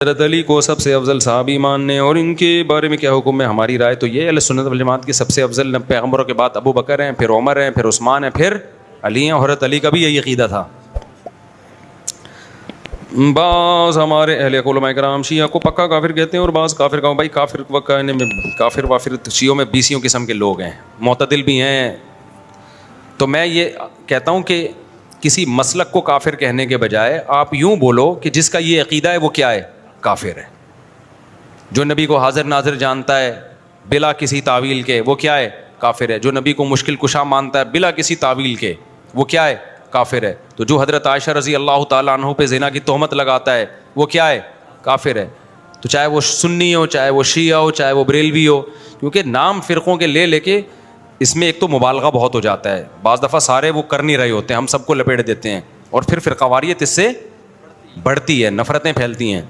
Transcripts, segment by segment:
حضرت علی کو سب سے افضل صحابی ماننے اور ان کے بارے میں کیا حکم ہے؟ ہماری رائے تو یہ اہل سنت والجماعت کی سب سے افضل پیغمبروں کے بعد ابو بکر ہیں، پھر عمر ہیں، پھر عثمان ہیں، پھر علی ہیں. حضرت علی کا بھی یہی عقیدہ تھا. بعض ہمارے اہل علماء کرام شیعہ کو پکا کافر کہتے ہیں اور بعض کافر کا بھائی کافر کہنے میں کافر وافر شیعوں میں 20 قسم کے لوگ ہیں، معتدل بھی ہیں. تو میں یہ کہتا ہوں کہ کسی مسلک کو کافر کہنے کے بجائے آپ یوں بولو کہ جس کا یہ عقیدہ ہے وہ کیا ہے؟ کافر ہے. جو نبی کو حاضر ناظر جانتا ہے بلا کسی تعویل کے وہ کیا ہے؟ کافر ہے. جو نبی کو مشکل کشا مانتا ہے بلا کسی تعویل کے وہ کیا ہے؟ کافر ہے. تو جو حضرت عائشہ رضی اللہ تعالیٰ عنہ پہ زنا کی تہمت لگاتا ہے وہ کیا ہے؟ کافر ہے. تو چاہے وہ سنی ہو، چاہے وہ شیعہ ہو، چاہے وہ بریلوی ہو، کیونکہ نام فرقوں کے لے کے اس میں ایک تو مبالغہ بہت ہو جاتا ہے. بعض دفعہ سارے وہ کر نہیں رہے ہوتے ہیں، ہم سب کو لپیٹ دیتے ہیں اور پھر فرقہ واریت اس سے بڑھتی ہے، نفرتیں پھیلتی ہیں.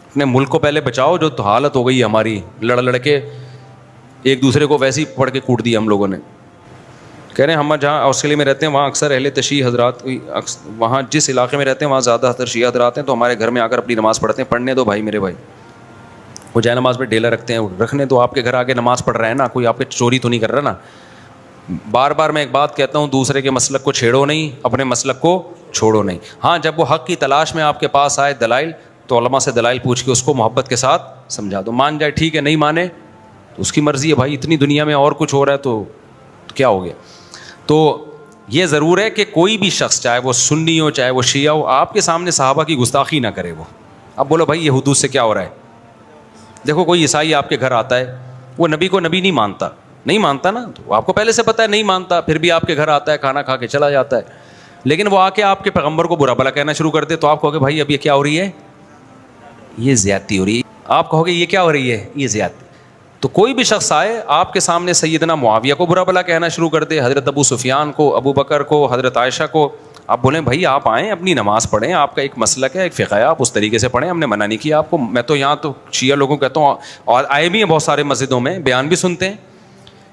اپنے ملک کو پہلے بچاؤ. جو تو حالت ہو گئی ہماری، لڑ کے ایک دوسرے کو ویسے ہی پڑھ کے کوٹ دیا ہم لوگوں نے. کہہ رہے ہیں ہم جہاں آسٹریلیا میں رہتے ہیں وہاں اکثر اہل تشیع حضرات، وہاں جس علاقے میں رہتے ہیں وہاں زیادہ تر شیعہ حضرات ہیں، تو ہمارے گھر میں آ کر اپنی نماز پڑھتے ہیں. پڑھنے دو بھائی، میرے بھائی. وہ جائے نماز پہ ڈیلا رکھتے ہیں، رکھنے دو. آپ کے گھر آ کے نماز پڑھ رہے ہیں نا، کوئی آپ کے چوری تو نہیں کر رہا نا. بار بار میں ایک بات کہتا ہوں، دوسرے کے مسلک کو چھیڑو نہیں، اپنے مسلک کو چھوڑو نہیں. ہاں جب وہ حق کی تلاش میں آپ کے پاس آئے دلائل، تو علماء سے دلائل پوچھ کے اس کو محبت کے ساتھ سمجھا دو. مان جائے ٹھیک ہے، نہیں مانے تو اس کی مرضی ہے بھائی. اتنی دنیا میں اور کچھ ہو رہا ہے تو کیا ہو گیا. تو یہ ضرور ہے کہ کوئی بھی شخص چاہے وہ سنی ہو چاہے وہ شیعہ ہو، آپ کے سامنے صحابہ کی گستاخی نہ کرے. وہ اب بولو بھائی یہ حدود سے کیا ہو رہا ہے. دیکھو کوئی عیسائی آپ کے گھر آتا ہے، وہ نبی کو نبی نہیں مانتا نا، تو آپ کو پہلے سے پتہ ہے نہیں مانتا، پھر بھی آپ کے گھر آتا ہے، کھانا کھا کے چلا جاتا ہے. لیکن وہ آ کے آپ کے پیغمبر کو برا بھلا کہنا شروع کر دے، تو آپ کہو گے بھائی اب یہ کیا ہو رہی ہے؟ یہ زیادتی ہو رہی ہے. آپ کہو گے یہ کیا ہو رہی ہے؟ یہ زیادتی. تو کوئی بھی شخص آئے آپ کے سامنے سیدنا معاویہ کو برا بھلا کہنا شروع کر دے، حضرت ابو سفیان کو، ابو بکر کو، حضرت عائشہ کو، آپ بولیں بھائی آپ آئیں اپنی نماز پڑھیں، آپ کا ایک مسلک ہے، ایک فقہ ہے، آپ اس طریقے سے پڑھیں. ہم نے منع نہیں کیا آپ کو. میں تو یہاں تو شیعہ لوگوں کو کہتا ہوں، اور آئے بھی ہیں بہت سارے مسجدوں میں، بیان بھی سنتے ہیں.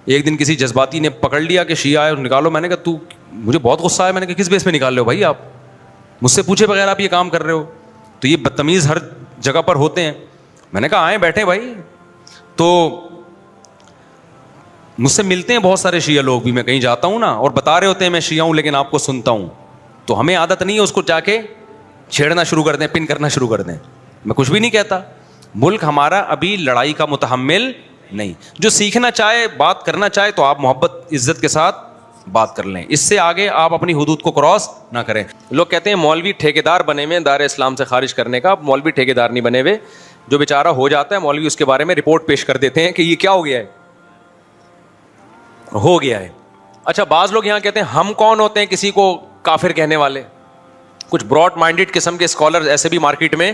ایک دن کسی جذباتی نے پکڑ لیا کہ شیعہ آئے نکالو. میں نے کہا تو مجھے بہت غصہ آیا. میں نے کہا کس بیس پہ نکال رہے ہو بھائی؟ آپ مجھ سے پوچھے بغیر آپ یہ کام کر رہے ہو. تو یہ بدتمیز ہر جگہ پر ہوتے ہیں. میں نے کہا آئیں بیٹھیں بھائی. تو مجھ سے ملتے ہیں بہت سارے شیعہ لوگ بھی، میں کہیں جاتا ہوں نا اور بتا رہے ہوتے ہیں میں شیعہ ہوں لیکن آپ کو سنتا ہوں. تو ہمیں عادت نہیں ہے اس کو جا کے چھیڑنا شروع کر دیں، پن کرنا شروع کر دیں. میں کچھ بھی نہیں کہتا. ملک ہمارا ابھی لڑائی کا متحمل نہیں. جو سیکھنا چاہے، بات کرنا چاہے تو آپ محبت عزت کے ساتھ بات کر لیں. اس سے آگے آپ اپنی حدود کو کراس نہ کریں. لوگ کہتے ہیں مولوی ٹھیکیدار بنے ہوئے دار اسلام سے خارج کرنے کا. مولوی ٹھیکیدار نہیں بنے ہوئے. جو بیچارہ ہو جاتا ہے مولوی اس کے بارے میں رپورٹ پیش کر دیتے ہیں کہ یہ کیا ہو گیا ہے. اچھا بعض لوگ یہاں کہتے ہیں ہم کون ہوتے ہیں کسی کو کافر کہنے والے. کچھ براڈ مائنڈڈ قسم کے اسکالر ایسے بھی مارکیٹ میں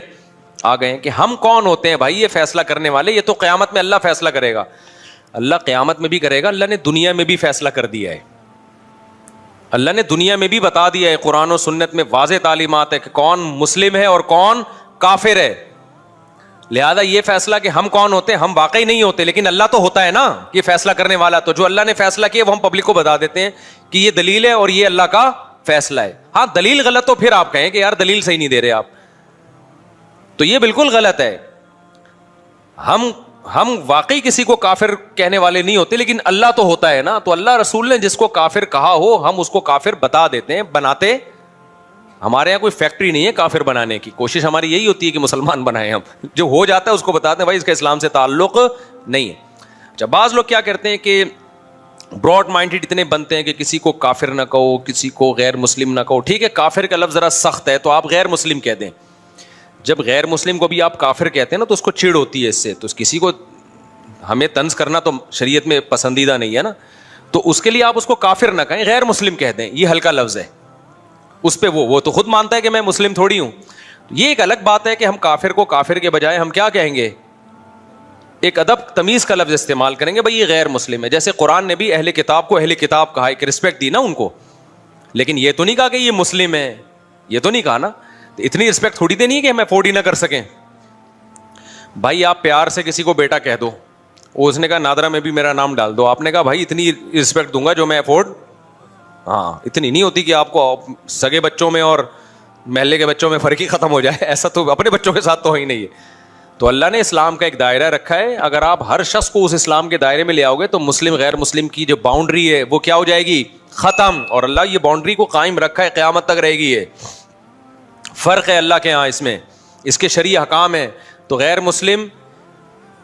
آ گئے ہیں کہ ہم کون ہوتے ہیں بھائی یہ فیصلہ کرنے والے. یہ تو قیامت میں اللہ فیصلہ کرے گا. اللہ قیامت میں بھی کرے گا. اللہ نے دنیا میں بھی فیصلہ کر دیا ہے. اللہ نے دنیا میں بھی بتا دیا ہے. قرآن و سنت میں واضح تعلیمات ہے کہ کون مسلم ہے اور کون کافر ہے. لہذا یہ فیصلہ کہ ہم کون ہوتے ہیں، ہم واقعی نہیں ہوتے، لیکن اللہ تو ہوتا ہے نا یہ فیصلہ کرنے والا. تو جو اللہ نے فیصلہ کیا وہ ہم پبلک کو بتا دیتے ہیں کہ یہ دلیل ہے اور یہ اللہ کا فیصلہ ہے. ہاں دلیل غلط تو پھر آپ کہیں کہ یار دلیل صحیح نہیں دے رہے آپ. تو یہ بالکل غلط ہے. ہم واقعی کسی کو کافر کہنے والے نہیں ہوتے، لیکن اللہ تو ہوتا ہے نا. تو اللہ رسول نے جس کو کافر کہا ہو ہم اس کو کافر بتا دیتے ہیں. بناتے ہمارے یہاں کوئی فیکٹری نہیں ہے کافر بنانے کی. کوشش ہماری یہی ہوتی ہے کہ مسلمان بنائیں. ہم جو ہو جاتا ہے اس کو بتاتے ہیں بھائی اس کا اسلام سے تعلق نہیں ہے. اچھا بعض لوگ کیا کرتے ہیں کہ براڈ مائنڈڈ اتنے بنتے ہیں کہ کسی کو کافر نہ کہو، کسی کو غیر مسلم نہ کہو. ٹھیک ہے کافر کا لفظ ذرا سخت ہے تو آپ غیر مسلم کہہ دیں. جب غیر مسلم کو بھی آپ کافر کہتے ہیں نا تو اس کو چڑ ہوتی ہے اس سے. تو کسی کو ہمیں طنز کرنا تو شریعت میں پسندیدہ نہیں ہے نا. تو اس کے لیے آپ اس کو کافر نہ کہیں، غیر مسلم کہہ دیں. یہ ہلکا لفظ ہے. اس پہ وہ تو خود مانتا ہے کہ میں مسلم تھوڑی ہوں. یہ ایک الگ بات ہے کہ ہم کافر کو کافر کے بجائے ہم کیا کہیں گے، ایک ادب تمیز کا لفظ استعمال کریں گے. بھائی یہ غیر مسلم ہے. جیسے قرآن نے بھی اہل کتاب کو اہل کتاب کہا، ایک رسپیکٹ دی نا ان کو. لیکن یہ تو نہیں کہا کہ یہ مسلم ہے، یہ تو نہیں کہا نا. اتنی رسپیکٹ تھوڑی دینی ہے کہ ہم افورڈ ہی نہ کر سکیں. بھائی آپ پیار سے کسی کو بیٹا کہہ دو، اس نے کہا نادرا میں بھی میرا نام ڈال دو. آپ نے کہا بھائی اتنی رسپیکٹ دوں گا جو میں افورڈ، ہاں اتنی نہیں ہوتی کہ آپ کو سگے بچوں میں اور محلے کے بچوں میں فرق ہی ختم ہو جائے, ایسا تو اپنے بچوں کے ساتھ تو ہی نہیں ہے. تو اللہ نے اسلام کا ایک دائرہ رکھا ہے, اگر آپ ہر شخص کو اس اسلام کے دائرے میں لے آؤ گے تو مسلم غیر مسلم کی جو باؤنڈری ہے وہ کیا ہو جائے گی, ختم. اور اللہ یہ باؤنڈری کو قائم رکھا ہے, قیامت تک رہے گی. یہ فرق ہے اللہ کے یہاں, اس میں اس کے شرعی احکام ہیں. تو غیر مسلم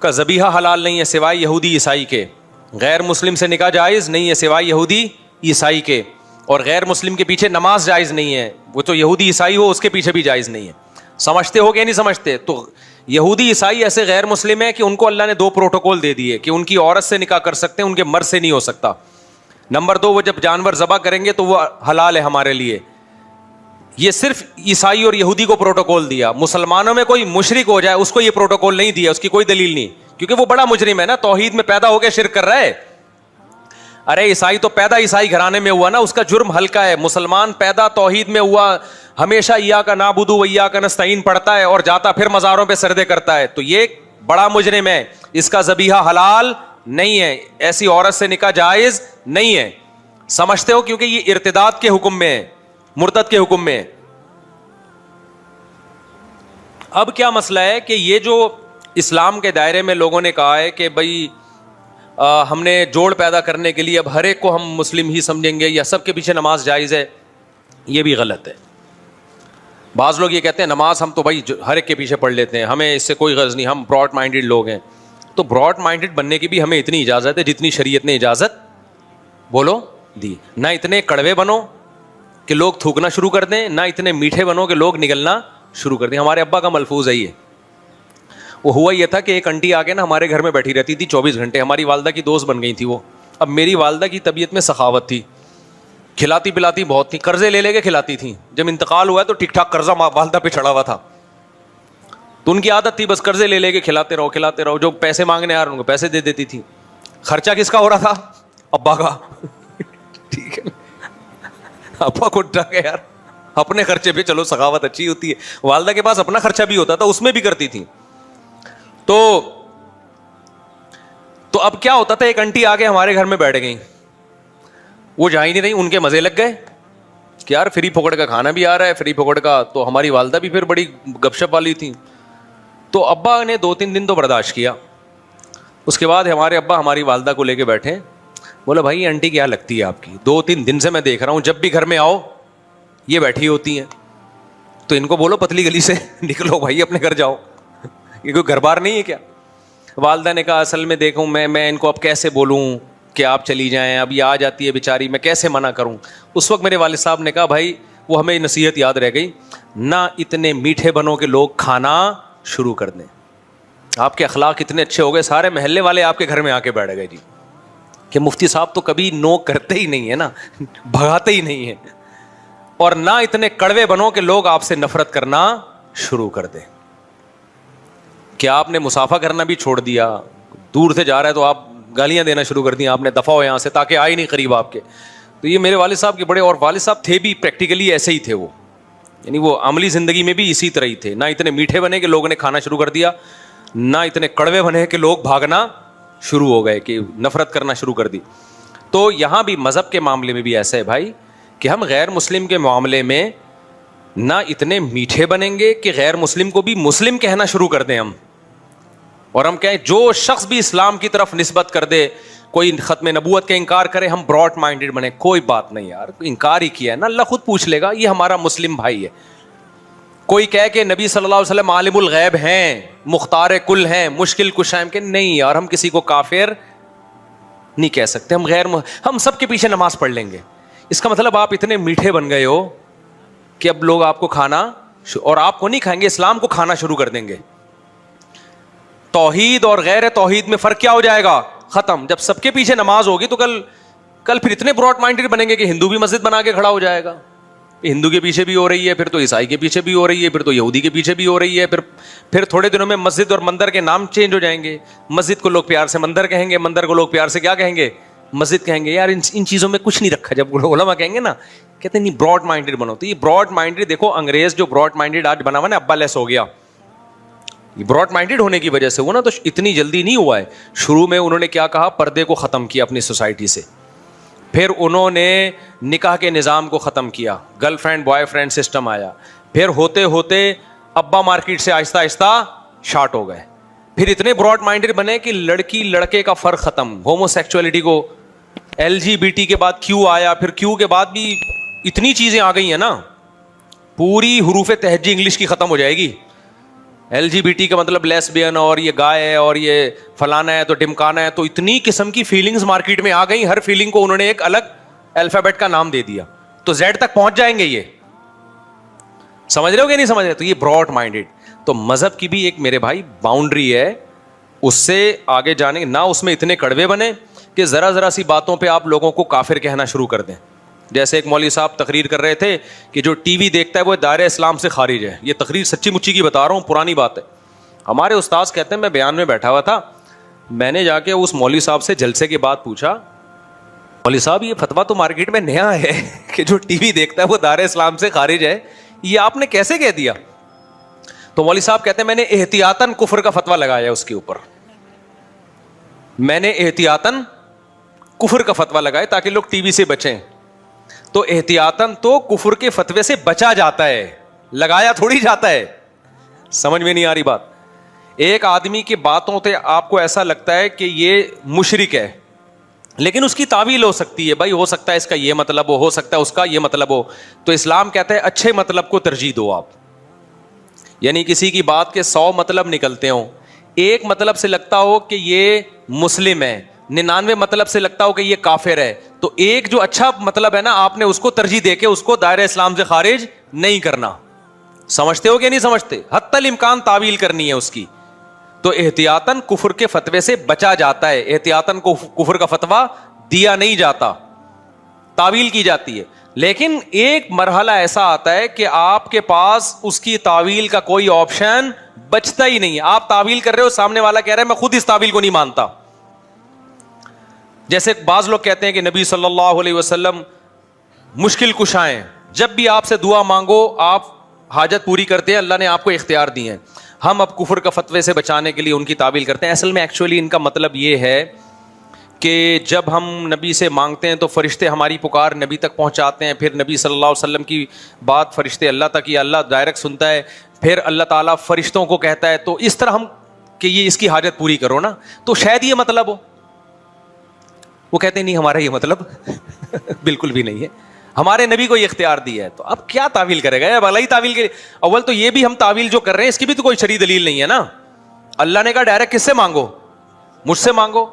کا ذبیحہ حلال نہیں ہے سوائے یہودی عیسائی کے, غیر مسلم سے نکاح جائز نہیں ہے سوائے یہودی عیسائی کے, اور غیر مسلم کے پیچھے نماز جائز نہیں ہے, وہ تو یہودی عیسائی ہو اس کے پیچھے بھی جائز نہیں ہے. سمجھتے ہو کہ نہیں سمجھتے؟ تو یہودی عیسائی ایسے غیر مسلم ہیں کہ ان کو اللہ نے 2 پروٹوکول دے دیے کہ ان کی عورت سے نکاح کر سکتے ہیں, ان کے مرد سے نہیں ہو سکتا. نمبر 2, وہ جب جانور ذبح کریں گے تو وہ حلال ہے ہمارے لیے. یہ صرف عیسائی اور یہودی کو پروٹوکول دیا. مسلمانوں میں کوئی مشرک ہو جائے اس کو یہ پروٹوکول نہیں دیا, اس کی کوئی دلیل نہیں, کیونکہ وہ بڑا مجرم ہے نا, توحید میں پیدا ہو کے شرک کر رہا ہے. ارے عیسائی تو پیدا عیسائی گھرانے میں ہوا نا, اس کا جرم ہلکا ہے. مسلمان پیدا توحید میں ہوا, ہمیشہ ایاک نعبد و ایاک نستعین پڑھتا ہے اور جاتا پھر مزاروں پہ سجدے کرتا ہے, تو یہ بڑا مجرم ہے. اس کا ذبیحہ حلال نہیں ہے, ایسی عورت سے نکاح جائز نہیں ہے. سمجھتے ہو؟ کیونکہ یہ ارتداد کے حکم میں ہے, مرتد کے حکم میں. اب کیا مسئلہ ہے کہ یہ جو اسلام کے دائرے میں لوگوں نے کہا ہے کہ بھائی ہم نے جوڑ پیدا کرنے کے لیے اب ہر ایک کو ہم مسلم ہی سمجھیں گے یا سب کے پیچھے نماز جائز ہے, یہ بھی غلط ہے. بعض لوگ یہ کہتے ہیں نماز ہم تو بھائی ہر ایک کے پیچھے پڑھ لیتے ہیں, ہمیں اس سے کوئی غرض نہیں, ہم براڈ مائنڈیڈ لوگ ہیں. تو براڈ مائنڈیڈ بننے کی بھی ہمیں اتنی اجازت ہے جتنی شریعت نے اجازت بولو دی. نہ اتنے کڑوے بنو کہ لوگ تھوکنا شروع کر دیں, نہ اتنے میٹھے بنو کہ لوگ نگلنا شروع کر دیں. ہمارے ابا کا ملفوظ ہے یہ. وہ ہوا یہ تھا کہ ایک انٹی آ کے نا ہمارے گھر میں بیٹھی رہتی تھی 24 گھنٹے, ہماری والدہ کی دوست بن گئی تھی وہ. اب میری والدہ کی طبیعت میں سخاوت تھی, کھلاتی پلاتی بہت تھی, قرضے لے کے کھلاتی تھیں. جب انتقال ہوا ہے تو ٹھیک ٹھاک قرضہ والدہ پہ چڑھا ہوا تھا, تو ان کی عادت تھی بس قرضے لے کے کھلاتے رہو. جو پیسے مانگنے آ رہے ان کو پیسے دے دیتی تھی. خرچہ کس کا ہو رہا تھا؟ ابا کا. ٹھیک ہے, ابا کو ڈر گیا یار اپنے خرچے پہ, چلو سخاوت اچھی ہوتی ہے. والدہ کے پاس اپنا خرچہ بھی ہوتا تھا, اس میں بھی کرتی تھی. تو اب کیا ہوتا تھا, ایک انٹی آ کے ہمارے گھر میں بیٹھ گئی, وہ جا ہی نہیں رہی, ان کے مزے لگ گئے کہ یار فری پھوکڑ کا کھانا بھی آ رہا ہے, فری پھوکڑ کا. تو ہماری والدہ بھی پھر بڑی گپ شپ والی تھی, تو ابا نے 2-3 دن تو برداشت کیا. اس کے بعد ہمارے ابا ہماری والدہ کو لے کے بیٹھے, بولا بھائی آنٹی کیا لگتی ہے آپ کی, 2-3 دن سے میں دیکھ رہا ہوں جب بھی گھر میں آؤ یہ بیٹھی ہوتی ہیں, تو ان کو بولو پتلی گلی سے نکلو بھائی, اپنے گھر جاؤ, یہ کوئی گھر بار نہیں ہے کیا. والدہ نے کہا اصل میں دیکھوں میں ان کو اب کیسے بولوں کہ آپ چلی جائیں, اب یہ آ جاتی ہے بیچاری, میں کیسے منع کروں. اس وقت میرے والد صاحب نے کہا بھائی وہ ہمیں نصیحت یاد رہ گئی, نہ اتنے میٹھے بنو کہ لوگ کھانا شروع کر دیں. آپ کے اخلاق اتنے اچھے ہو گئے, سارے محلے والے آپ کے گھر میں آ کے بیٹھ گئے جی, کہ مفتی صاحب تو کبھی نو کرتے ہی نہیں ہے نا, بھگاتے ہی نہیں ہیں. اور نہ اتنے کڑوے بنو کہ لوگ آپ سے نفرت کرنا شروع کر دیں. کہ آپ نے مسافہ کرنا بھی چھوڑ دیا, دور سے جا رہا ہے تو آپ گالیاں دینا شروع کر دیں آپ نے, دفعہ ہو یہاں سے, تاکہ آئے نہیں قریب آپ کے. تو یہ میرے والد صاحب کے بڑے, اور والد صاحب تھے بھی پریکٹیکلی ایسے ہی تھے وہ, یعنی وہ عملی زندگی میں بھی اسی طرح ہی تھے. نہ اتنے میٹھے بنے کہ لوگوں نے کھانا شروع کر دیا, نہ اتنے کڑوے بنے کہ لوگ بھاگنا شروع ہو گئے, کہ نفرت کرنا شروع کر دی. تو یہاں بھی مذہب کے معاملے میں بھی ایسا ہے بھائی کہ ہم غیر مسلم کے معاملے میں نہ اتنے میٹھے بنیں گے کہ غیر مسلم کو بھی مسلم کہنا شروع کر دیں ہم, اور ہم کہیں جو شخص بھی اسلام کی طرف نسبت کر دے, کوئی ختم نبوت کا انکار کرے, ہم براڈ مائنڈیڈ بنے. کوئی بات نہیں یار, انکار ہی کیا ہے نا, اللہ خود پوچھ لے گا, یہ ہمارا مسلم بھائی ہے. کوئی کہے کہ نبی صلی اللہ علیہ وسلم عالم الغیب ہیں, مختار کل ہیں, مشکل کشا ہیں, کہ نہیں یار ہم کسی کو کافر نہیں کہہ سکتے, ہم سب کے پیچھے نماز پڑھ لیں گے. اس کا مطلب آپ اتنے میٹھے بن گئے ہو کہ اب لوگ آپ کو کھانا, اور آپ کو نہیں کھائیں گے, اسلام کو کھانا شروع کر دیں گے. توحید اور غیر توحید میں فرق کیا ہو جائے گا؟ ختم. جب سب کے پیچھے نماز ہوگی تو کل پھر اتنے براڈ مائنڈیڈ بنیں گے کہ ہندو بھی مسجد بنا کے کھڑا ہو جائے گا. ہندو کے پیچھے بھی ہو رہی ہے, پھر تو عیسائی کے پیچھے بھی ہو رہی ہے, پھر تو یہودی کے پیچھے بھی ہو رہی ہے, پھر تھوڑے دنوں میں مسجد اور مندر کے نام چینج ہو جائیں گے. مسجد کو لوگ پیار سے مندر کہیں گے, مندر کو لوگ پیار سے کیا کہیں گے؟ مسجد کہیں گے. یار ان چیزوں میں کچھ نہیں رکھا. جب علماء کہیں گے نا, کہتے ہیں نہیں براڈ مائنڈیڈ بنو. تو یہ براڈ مائنڈیڈ, دیکھو انگریز جو براڈ مائنڈیڈ آج بنا ہوا نا, ابا لیس ہو گیا, یہ براڈ مائنڈیڈ ہونے کی وجہ سے ہوا نا. تو اتنی جلدی نہیں ہوا ہے. شروع میں انہوں نے کیا کہا, پردے کو ختم کیا اپنی سوسائٹی سے. پھر انہوں نے نکاح کے نظام کو ختم کیا, girl friend boy friend system آیا. پھر ہوتے ہوتے ابا مارکیٹ سے آہستہ آہستہ شارٹ ہو گئے, پھر اتنے براڈ مائنڈڈ بنے کہ لڑکی لڑکے کا فرق ختم, ہومو سیکچولیٹی کو LGBT کے بعد Q آیا, پھر Q کے بعد بھی اتنی چیزیں آ گئی ہیں نا, پوری حروف تہجی انگلش کی ختم ہو جائے گی. LGBT کا مطلب لیسبین اور یہ گائے ہے اور یہ فلانا ہے تو ڈمکانا ہے, تو اتنی قسم کی فیلنگز مارکیٹ میں آ گئی, ہر فیلنگ کو انہوں نے ایک الگ الفابیٹ کا نام دے دیا, تو Z تک پہنچ جائیں گے. یہ سمجھ رہے ہو کہ نہیں سمجھ رہے؟ تو یہ براڈ مائنڈیڈ. تو مذہب کی بھی ایک میرے بھائی باؤنڈری ہے, اس سے آگے جانے نہ اس میں اتنے کڑوے بنے کہ ذرا ذرا سی باتوں پہ آپ لوگوں کو کافر کہنا شروع کر دیں. جیسے ایک مولوی صاحب تقریر کر رہے تھے کہ جو ٹی وی دیکھتا ہے وہ دائرہ اسلام سے خارج ہے. یہ تقریر سچی مچی کی بتا رہا ہوں, پرانی بات ہے. ہمارے استاذ کہتے ہیں میں بیان میں بیٹھا ہوا تھا, میں نے جا کے اس مولوی صاحب سے جلسے کے بعد پوچھا, مولوی صاحب یہ فتویٰ تو مارکیٹ میں نیا ہے کہ جو ٹی وی دیکھتا ہے وہ دائرہ اسلام سے خارج ہے, یہ آپ نے کیسے کہہ دیا؟ تو مولوی صاحب کہتے ہیں میں نے احتیاطاً کفر کا فتویٰ لگایا اس کے اوپر, میں نے احتیاطاً کفر کا فتویٰ لگایا تاکہ لوگ ٹی وی سے بچیں. تو احتیاطاً تو کفر کے فتوے سے بچا جاتا ہے, لگایا تھوڑی جاتا ہے. سمجھ میں نہیں آ رہی بات؟ ایک آدمی کی باتوں سے آپ کو ایسا لگتا ہے کہ یہ مشرک ہے, لیکن اس کی تعویل ہو سکتی ہے, بھائی ہو سکتا ہے اس کا یہ مطلب ہو سکتا ہے اس کا یہ مطلب ہو. تو اسلام کہتا ہے اچھے مطلب کو ترجیح دو آپ, یعنی کسی کی بات کے 100 مطلب نکلتے ہوں, ایک مطلب سے لگتا ہو کہ یہ مسلم ہے, 99 مطلب سے لگتا ہو کہ یہ کافر ہے, تو ایک جو اچھا مطلب ہے نا آپ نے اس کو ترجیح دے کے اس کو دائرہ اسلام سے خارج نہیں کرنا. سمجھتے ہو کہ نہیں سمجھتے؟ حتی الامکان تعویل کرنی ہے اس کی. تو احتیاطاً کفر کے فتوے سے بچا جاتا ہے, احتیاطاً کفر کا فتویٰ دیا نہیں جاتا, تعویل کی جاتی ہے. لیکن ایک مرحلہ ایسا آتا ہے کہ آپ کے پاس اس کی تعویل کا کوئی آپشن بچتا ہی نہیں ہے. آپ تعویل کر رہے ہو, سامنے والا کہہ رہا ہے میں خود اس تعویل کو نہیں مانتا. جیسے بعض لوگ کہتے ہیں کہ نبی صلی اللہ علیہ وسلم مشکل کشا ہیں, جب بھی آپ سے دعا مانگو آپ حاجت پوری کرتے ہیں, اللہ نے آپ کو اختیار دیے ہیں. ہم اب کفر کا فتوے سے بچانے کے لیے ان کی تعویل کرتے ہیں. اصل میں ایکچولی ان کا مطلب یہ ہے کہ جب ہم نبی سے مانگتے ہیں تو فرشتے ہماری پکار نبی تک پہنچاتے ہیں, پھر نبی صلی اللہ علیہ وسلم کی بات فرشتے اللہ تک, یا اللہ ڈائریکٹ سنتا ہے, پھر اللہ تعالیٰ فرشتوں کو کہتا ہے. تو اس طرح ہم کہ یہ اس کی حاجت پوری کرو نا, تو شاید یہ مطلب ہو. وہ کہتے ہیں نہیں ہمارا یہ مطلب بالکل بھی نہیں ہے, ہمارے نبی کو یہ اختیار دیا ہے. تو اب کیا تعویل کرے گا, بھلا ہی تعویل کے اول تو یہ بھی ہم تعویل جو کر رہے ہیں اس کی بھی تو کوئی شرعی دلیل نہیں ہے نا. اللہ نے کہا ڈائریکٹ کس سے مانگو, مجھ سے مانگو,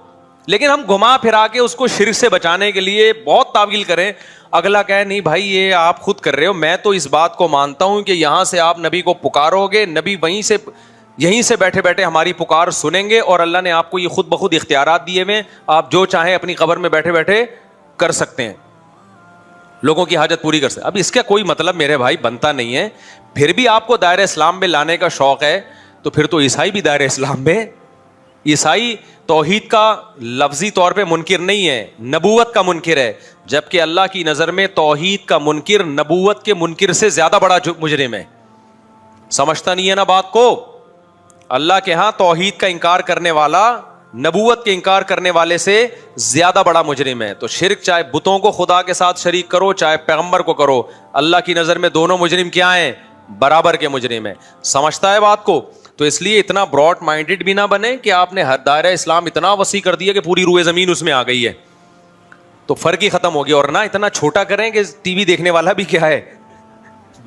لیکن ہم گھما پھرا کے اس کو شرک سے بچانے کے لیے بہت تعویل کریں. اگلا کہے نہیں بھائی یہ آپ خود کر رہے ہو, میں تو اس بات کو مانتا ہوں کہ یہاں سے آپ نبی کو پکارو گے, نبی وہیں سے یہیں سے بیٹھے بیٹھے ہماری پکار سنیں گے, اور اللہ نے آپ کو یہ خود بخود اختیارات دیے ہوئے, آپ جو چاہیں اپنی قبر میں بیٹھے بیٹھے کر سکتے ہیں, لوگوں کی حاجت پوری کر سکتے. اب اس کا کوئی مطلب میرے بھائی بنتا نہیں ہے. پھر بھی آپ کو دائرہ اسلام میں لانے کا شوق ہے تو پھر تو عیسائی بھی دائرہ اسلام میں, عیسائی توحید کا لفظی طور پہ منکر نہیں ہے, نبوت کا منکر ہے, جبکہ اللہ کی نظر میں توحید کا منکر نبوت کے منکر سے زیادہ بڑا مجرم ہے. سمجھتا نہیں ہے نا بات کو؟ اللہ کے ہاں توحید کا انکار کرنے والا نبوت کے انکار کرنے والے سے زیادہ بڑا مجرم ہے. تو شرک چاہے بتوں کو خدا کے ساتھ شریک کرو چاہے پیغمبر کو کرو, اللہ کی نظر میں دونوں مجرم کیا ہیں؟ برابر کے مجرم ہیں. سمجھتا ہے بات کو؟ تو اس لیے اتنا براڈ مائنڈڈ بھی نہ بنے کہ آپ نے ہر دائرہ اسلام اتنا وسیع کر دیا کہ پوری روئے زمین اس میں آ گئی ہے, تو فرق ہی ختم ہو گیا. اور نہ اتنا چھوٹا کریں کہ ٹی وی دیکھنے والا بھی کیا ہے,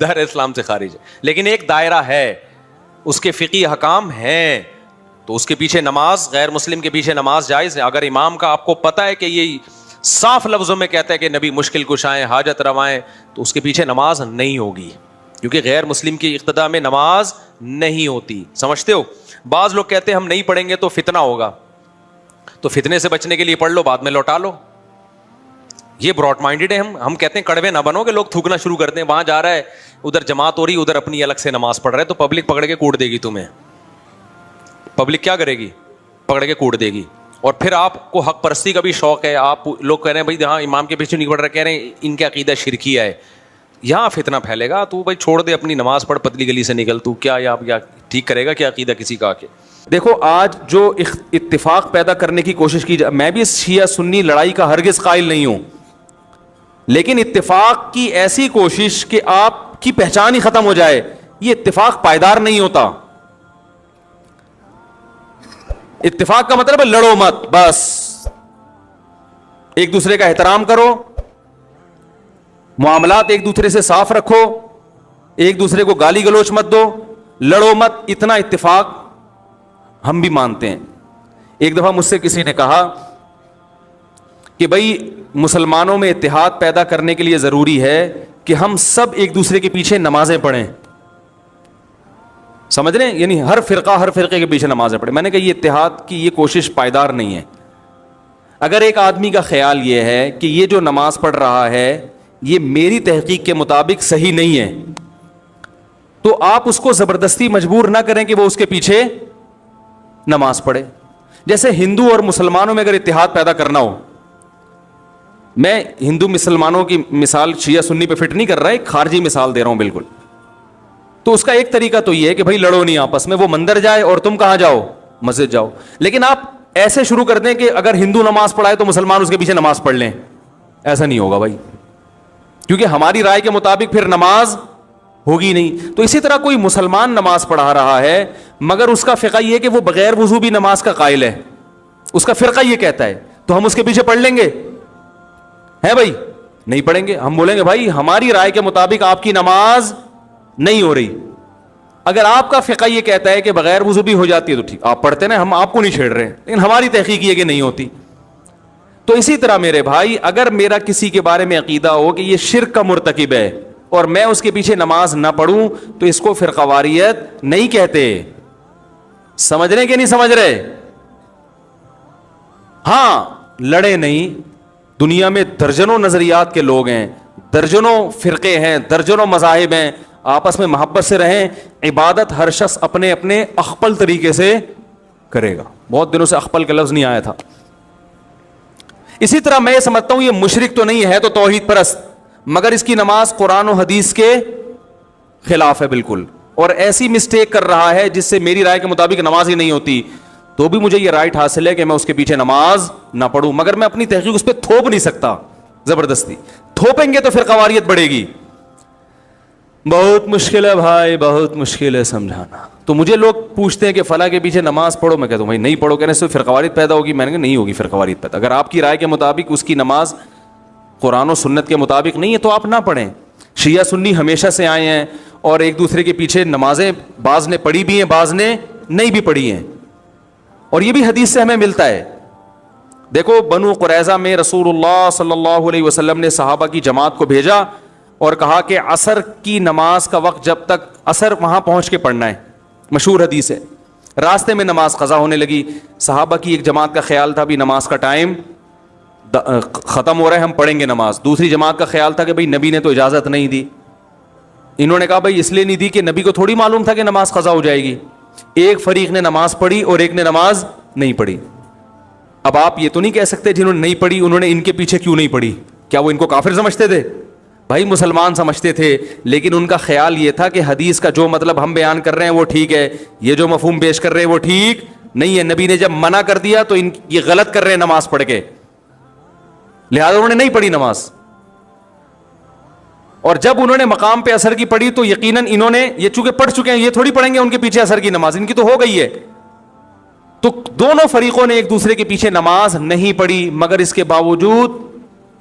دائرہ اسلام سے خارج ہے. لیکن ایک دائرہ ہے, اس کے فقہی احکام ہیں, تو اس کے پیچھے نماز, غیر مسلم کے پیچھے نماز جائز ہے. اگر امام کا آپ کو پتہ ہے کہ یہ صاف لفظوں میں کہتا ہے کہ نبی مشکل کشائیں حاجت روائیں, تو اس کے پیچھے نماز نہیں ہوگی, کیونکہ غیر مسلم کی اقتداء میں نماز نہیں ہوتی. سمجھتے ہو؟ بعض لوگ کہتے ہیں ہم نہیں پڑھیں گے تو فتنہ ہوگا, تو فتنے سے بچنے کے لیے پڑھ لو بعد میں لوٹا لو. یہ براڈ مائنڈڈ ہے. ہم کہتے ہیں کڑوے نہ بنو کہ لوگ تھوکنا شروع کرتے ہیں, وہاں جا رہا ہے ادھر جماعت ہو رہی ادھر اپنی الگ سے نماز پڑھ رہا ہے, تو پبلک پکڑ کے کوٹ دے گی تمہیں. پبلک کیا کرے گی؟ پکڑ کے کوٹ دے گی. اور پھر آپ کو حق پرستی کا بھی شوق ہے, آپ لوگ کہہ رہے ہیں بھائی ہاں امام کے پیچھے نہیں پڑھ رہے, کہہ رہے ہیں ان کے عقیدہ شرکیہ ہے, یہاں فتنہ پھیلے گا. تو بھائی چھوڑ دے اپنی نماز پڑھ, پتلی گلی سے نکل, تو کیا ٹھیک کرے گا کیا عقیدہ کسی کا آ کے؟ دیکھو آج جو اتفاق پیدا کرنے کی کوشش کی جائے, میں بھی شیعہ سنی لڑائی کا ہرگز قائل نہیں ہوں, لیکن اتفاق کی ایسی کوشش کہ آپ کی پہچان ہی ختم ہو جائے. یہ اتفاق پائیدار نہیں ہوتا. اتفاق کا مطلب ہے لڑو مت, بس ایک دوسرے کا احترام کرو, معاملات ایک دوسرے سے صاف رکھو, ایک دوسرے کو گالی گلوچ مت دو, لڑو مت. اتنا اتفاق ہم بھی مانتے ہیں. ایک دفعہ مجھ سے کسی نے کہا کہ بھائی مسلمانوں میں اتحاد پیدا کرنے کے لیے ضروری ہے کہ ہم سب ایک دوسرے کے پیچھے نمازیں پڑھیں. سمجھ رہے ہیں, یعنی ہر فرقے کے پیچھے نمازیں پڑھیں. میں نے کہا یہ اتحاد کی یہ کوشش پائیدار نہیں ہے. اگر ایک آدمی کا خیال یہ ہے کہ یہ جو نماز پڑھ رہا ہے یہ میری تحقیق کے مطابق صحیح نہیں ہے, تو آپ اس کو زبردستی مجبور نہ کریں کہ وہ اس کے پیچھے نماز پڑھے. جیسے ہندو اور مسلمانوں میں اگر اتحاد پیدا کرنا ہو, میں ہندو مسلمانوں کی مثال شیعہ سنی پہ فٹ نہیں کر رہا, ایک خارجی مثال دے رہا ہوں بالکل. تو اس کا ایک طریقہ تو یہ ہے کہ بھائی لڑو نہیں آپس میں, وہ مندر جائے اور تم کہاں جاؤ, مسجد جاؤ. لیکن آپ ایسے شروع کر دیں کہ اگر ہندو نماز پڑھائے تو مسلمان اس کے پیچھے نماز پڑھ لیں, ایسا نہیں ہوگا بھائی, کیونکہ ہماری رائے کے مطابق پھر نماز ہوگی نہیں. تو اسی طرح کوئی مسلمان نماز پڑھا رہا ہے مگر اس کا فقہ یہ کہ وہ بغیر وضو بھی نماز کا قائل ہے, اس کا فرقہ یہ کہتا ہے, تو ہم اس کے پیچھے پڑھ لیں گے؟ ہے بھائی, نہیں پڑھیں گے. ہم بولیں گے بھائی ہماری رائے کے مطابق آپ کی نماز نہیں ہو رہی. اگر آپ کا فقہ یہ کہتا ہے کہ بغیر وضو بھی ہو جاتی ہے تو ٹھیک, آپ پڑھتے نا, ہم آپ کو نہیں چھیڑ رہے, لیکن ہماری تحقیق یہ کہ نہیں ہوتی. تو اسی طرح میرے بھائی, اگر میرا کسی کے بارے میں عقیدہ ہو کہ یہ شرک کا مرتکب ہے اور میں اس کے پیچھے نماز نہ پڑھوں تو اس کو فرقہ واریت نہیں کہتے. سمجھ رہے کہ نہیں سمجھ رہے؟ ہاں لڑے نہیں. دنیا میں درجنوں نظریات کے لوگ ہیں, درجنوں فرقے ہیں, درجنوں مذاہب ہیں, آپس میں محبت سے رہیں. عبادت ہر شخص اپنے اپنے اخپل طریقے سے کرے گا. بہت دنوں سے اخپل کا لفظ نہیں آیا تھا. اسی طرح میں یہ سمجھتا ہوں یہ مشرک تو نہیں ہے, تو توحید پرست, مگر اس کی نماز قرآن و حدیث کے خلاف ہے بالکل, اور ایسی مسٹیک کر رہا ہے جس سے میری رائے کے مطابق نماز ہی نہیں ہوتی. تو بھی مجھے یہ رائٹ حاصل ہے کہ میں اس کے پیچھے نماز نہ پڑھوں, مگر میں اپنی تحقیق اس پہ تھوپ نہیں سکتا زبردستی. تھوپیں گے تو پھر قواریت بڑھے گی. بہت مشکل ہے بھائی, بہت مشکل ہے سمجھانا. تو مجھے لوگ پوچھتے ہیں کہ فلاں کے پیچھے نماز پڑھو, میں کہتا ہوں بھائی نہیں پڑھو, کہنے سے فرقواریت پیدا ہوگی. میں نے کہا نہیں ہوگی فرقواریت پیدا. اگر آپ کی رائے کے مطابق اس کی نماز قرآن و سنت کے مطابق نہیں ہے تو آپ نہ پڑھیں. شیعہ سنی ہمیشہ سے آئے ہیں اور ایک دوسرے کے پیچھے نمازیں بعض نے پڑھی بھی ہیں, بعض نے نہیں بھی پڑھی ہیں, اور یہ بھی حدیث سے ہمیں ملتا ہے. دیکھو بنو قریظہ میں رسول اللہ صلی اللہ علیہ وسلم نے صحابہ کی جماعت کو بھیجا اور کہا کہ عصر کی نماز کا وقت جب تک عصر وہاں پہنچ کے پڑھنا ہے. مشہور حدیث ہے. راستے میں نماز قضا ہونے لگی. صحابہ کی ایک جماعت کا خیال تھا بھی نماز کا ٹائم ختم ہو رہا ہے, ہم پڑھیں گے نماز. دوسری جماعت کا خیال تھا کہ بھائی نبی نے تو اجازت نہیں دی. انہوں نے کہا بھائی اس لیے نہیں دی کہ نبی کو تھوڑی معلوم تھا کہ نماز قضا ہو جائے گی. ایک فریق نے نماز پڑھی اور ایک نے نماز نہیں پڑھی. اب آپ یہ تو نہیں کہہ سکتے جنہوں نے نہیں پڑھی انہوں نے ان کے پیچھے کیوں نہیں پڑھی, کیا وہ ان کو کافر سمجھتے تھے؟ بھائی مسلمان سمجھتے تھے, لیکن ان کا خیال یہ تھا کہ حدیث کا جو مطلب ہم بیان کر رہے ہیں وہ ٹھیک ہے, یہ جو مفہوم پیش کر رہے ہیں وہ ٹھیک نہیں ہے. نبی نے جب منع کر دیا تو یہ غلط کر رہے ہیں نماز پڑھ کے, لہذا انہوں نے نہیں پڑھی نماز. اور جب انہوں نے مقام پہ اثر کی پڑھی تو یقیناً انہوں نے یہ چونکہ پڑھ چکے ہیں, یہ تھوڑی پڑھیں گے ان کے پیچھے اثر کی نماز, ان کی تو ہو گئی ہے. تو دونوں فریقوں نے ایک دوسرے کے پیچھے نماز نہیں پڑھی, مگر اس کے باوجود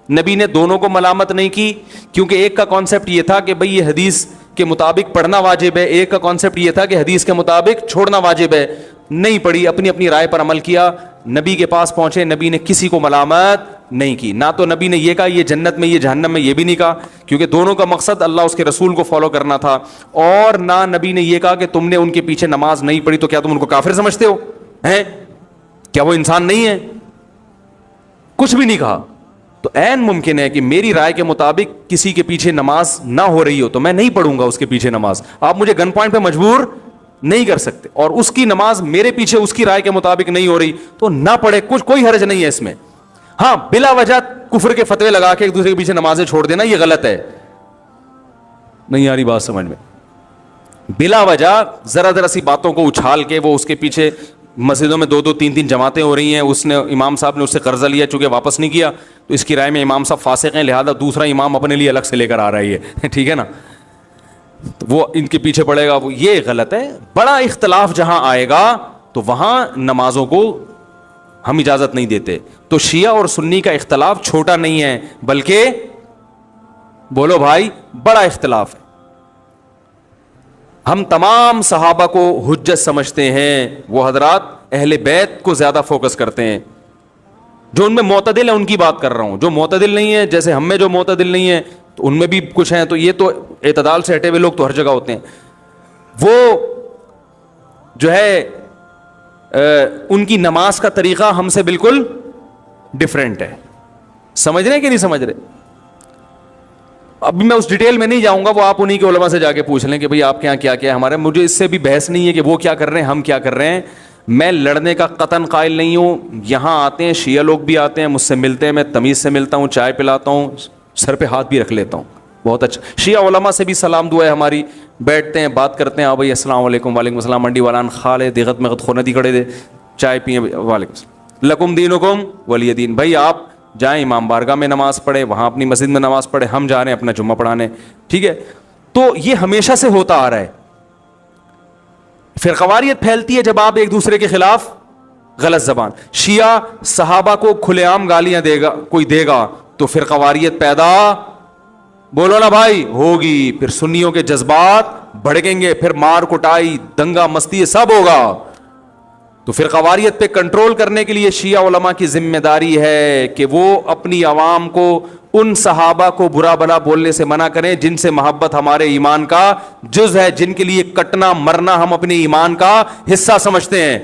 نبی نے دونوں کو ملامت نہیں کی, کیونکہ ایک کا کانسیپٹ یہ تھا کہ بھئی یہ حدیث کے مطابق پڑھنا واجب ہے, ایک کا کانسیپٹ یہ تھا کہ حدیث کے مطابق چھوڑنا واجب ہے. نہیں پڑھی, اپنی اپنی رائے پر عمل کیا. نبی کے پاس پہنچے, نبی نے کسی کو ملامت نہیں کی. نہ تو نبی نے یہ کہا یہ جنت میں یہ جہنم میں, یہ بھی نہیں کہا, کیونکہ دونوں کا مقصد اللہ اس کے رسول کو فالو کرنا تھا. اور نہ نبی نے یہ کہا کہ تم نے ان کے پیچھے نماز نہیں پڑھی تو کیا تم ان کو کافر سمجھتے ہو ہیں, کیا وہ انسان نہیں ہے؟ کچھ بھی نہیں کہا. تو عین ممکن ہے کہ میری رائے کے مطابق کسی کے پیچھے نماز نہ ہو رہی ہو تو میں نہیں پڑھوں گا اس کے پیچھے نماز. آپ مجھے گن پوائنٹ پہ مجبور نہیں کر سکتے, اور اس کی نماز میرے پیچھے اس کی رائے کے مطابق نہیں ہو رہی تو نہ پڑھے, کچھ کوئی حرج نہیں ہے اس میں. ہاں بلا وجہ کفر کے فتوے لگا کے ایک دوسرے کے پیچھے نمازیں چھوڑ دینا یہ غلط ہے. نہیں آ رہی بات سمجھ میں؟ بلا وجہ ذرا سی باتوں کو اچھال کے وہ اس کے پیچھے, مسجدوں میں 2-3 جماعتیں ہو رہی ہیں, اس نے امام صاحب نے اس سے قرضہ لیا چونکہ واپس نہیں کیا تو اس کی رائے میں امام صاحب فاسق ہیں, لہذا دوسرا امام اپنے لیے الگ سے لے کر آ رہی ہے. ٹھیک ہے نا, وہ ان کے پیچھے پڑے گا, وہ یہ غلط ہے. بڑا اختلاف جہاں آئے گا تو وہاں نمازوں کو ہم اجازت نہیں دیتے. تو شیعہ اور سنی کا اختلاف چھوٹا نہیں ہے, بلکہ بولو بھائی بڑا اختلاف ہے. ہم تمام صحابہ کو حجت سمجھتے ہیں, وہ حضرات اہل بیت کو زیادہ فوکس کرتے ہیں. جو ان میں معتدل ہیں ان کی بات کر رہا ہوں, جو معتدل نہیں ہے, جیسے ہم میں جو معتدل نہیں ہے تو ان میں بھی کچھ ہیں, تو یہ تو اعتدال سے ہٹے ہوئے لوگ تو ہر جگہ ہوتے ہیں. وہ جو ہے ان کی نماز کا طریقہ ہم سے بالکل ڈفرینٹ ہے. سمجھ رہے ہیں کہ نہیں سمجھ رہے؟ ابھی میں اس ڈیٹیل میں نہیں جاؤں گا, وہ آپ انہی کے علماء سے جا کے پوچھ لیں کہ بھئی آپ کے یہاں کیا کیا ہے. ہمارے مجھے اس سے بھی بحث نہیں ہے کہ وہ کیا کر رہے ہیں ہم کیا کر رہے ہیں. میں لڑنے کا قطعاً قائل نہیں ہوں. یہاں آتے ہیں شیعہ لوگ بھی آتے ہیں, مجھ سے ملتے ہیں, میں تمیز سے ملتا ہوں, چائے پلاتا ہوں, سر پہ ہاتھ بھی رکھ لیتا ہوں. بہت اچھا. شیعہ علماء سے بھی سلام دعا ہے ہماری, بیٹھتے ہیں بات کرتے ہیں. بھائی السلام علیکم. وعلیکم السلام. منڈی والان خالے دیغت میں خو ندی کھڑے دے, چائے پئیں. وعلیکم السلام. لکم دینکم ولی دین. بھائی آپ جائیں امام بارگاہ میں نماز پڑھیں, وہاں اپنی مسجد میں نماز پڑھیں, ہم جا رہے ہیں اپنا جمعہ پڑھانے. ٹھیک ہے. تو یہ ہمیشہ سے ہوتا آ رہا ہے. فرقواریت پھیلتی ہے جب آپ ایک دوسرے کے خلاف غلط زبان. شیعہ صحابہ کو کھلے عام گالیاں دے گا, کوئی دے گا تو فرقواریت پیدا بولو نا بھائی ہوگی. پھر سنیوں کے جذبات بھڑکیں گے, پھر مار کٹائی دنگا مستی سب ہوگا. تو فرقواریت پہ کنٹرول کرنے کے لیے شیعہ علماء کی ذمہ داری ہے کہ وہ اپنی عوام کو ان صحابہ کو برا بھلا بولنے سے منع کریں جن سے محبت ہمارے ایمان کا جز ہے, جن کے لیے کٹنا مرنا ہم اپنے ایمان کا حصہ سمجھتے ہیں.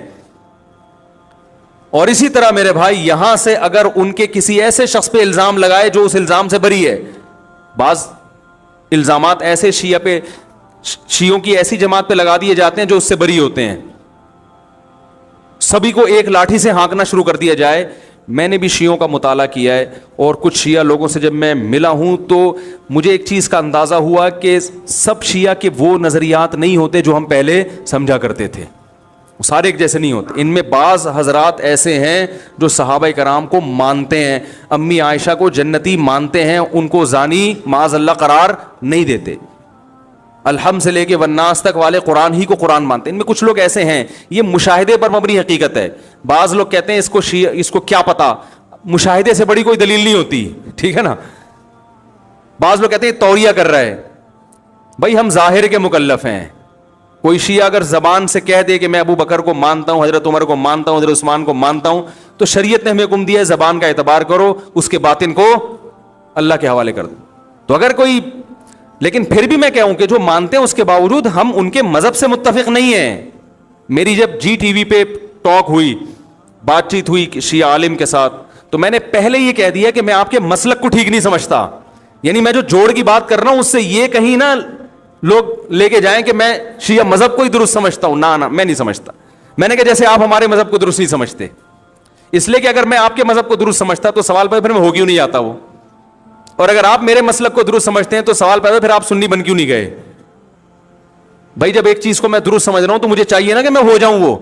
اور اسی طرح میرے بھائی یہاں سے اگر ان کے کسی ایسے شخص پہ الزام لگائے جو اس الزام سے بری ہے, بعض الزامات ایسے شیعوں کی ایسی جماعت پہ لگا دیے جاتے ہیں جو اس سے بری ہوتے ہیں, سبھی کو ایک لاٹھی سے ہانکنا شروع کر دیا جائے. میں نے بھی شیعوں کا مطالعہ کیا ہے اور کچھ شیعہ لوگوں سے جب میں ملا ہوں تو مجھے ایک چیز کا اندازہ ہوا کہ سب شیعہ کے وہ نظریات نہیں ہوتے جو ہم پہلے سمجھا کرتے تھے. سارے ایک جیسے نہیں ہوتے. ان میں بعض حضرات ایسے ہیں جو صحابہ کرام کو مانتے ہیں, امی عائشہ کو جنتی مانتے ہیں, ان کو زانی معاذ اللہ قرار نہیں دیتے. الحمد سے لے کے والناس تک والے قرآن ہی کو قرآن مانتے ہیں. ان میں کچھ لوگ ایسے ہیں, یہ مشاہدے پر مبنی حقیقت ہے. بعض لوگ کہتے ہیں اس کو کیا پتا, مشاہدے سے بڑی کوئی دلیل نہیں ہوتی. ٹھیک ہے نا. بعض لوگ کہتے ہیں توریہ کر رہا ہے. بھائی ہم ظاہر کے مکلف ہیں. کوئی شیعہ اگر زبان سے کہہ دے کہ میں ابو بکر کو مانتا ہوں, حضرت عمر کو مانتا ہوں, حضرت عثمان کو مانتا ہوں, تو شریعت نے ہمیں حکم دیا ہے زبان کا اعتبار کرو, اس کے باطن کو اللہ کے حوالے کر دو. تو اگر کوئی, لیکن پھر بھی میں کہوں کہ جو مانتے ہیں اس کے باوجود ہم ان کے مذہب سے متفق نہیں ہیں. میری جب جی ٹی وی پہ ٹاک ہوئی, بات چیت ہوئی شیعہ عالم کے ساتھ, تو میں نے پہلے یہ کہہ دیا کہ میں آپ کے مسلک کو ٹھیک نہیں سمجھتا. یعنی میں جو جوڑ کی بات کر رہا ہوں اس سے یہ کہیں نہ لوگ لے کے جائیں کہ میں شیعہ مذہب کو ہی درست سمجھتا ہوں. نہ میں نہیں سمجھتا. میں نے کہا جیسے آپ ہمارے مذہب کو درست نہیں سمجھتے, اس لیے کہ اگر میں آپ کے مذہب کو درست سمجھتا تو سوال پھر میں ہو کیوں نہیں آتا وہ, اور اگر آپ میرے مسلک کو درست سمجھتے ہیں تو سوال پیدا پھر آپ سنی بن کیوں نہیں گئے. بھائی جب ایک چیز کو میں درست سمجھ رہا ہوں تو مجھے چاہیے نا کہ میں ہو جاؤں وہ.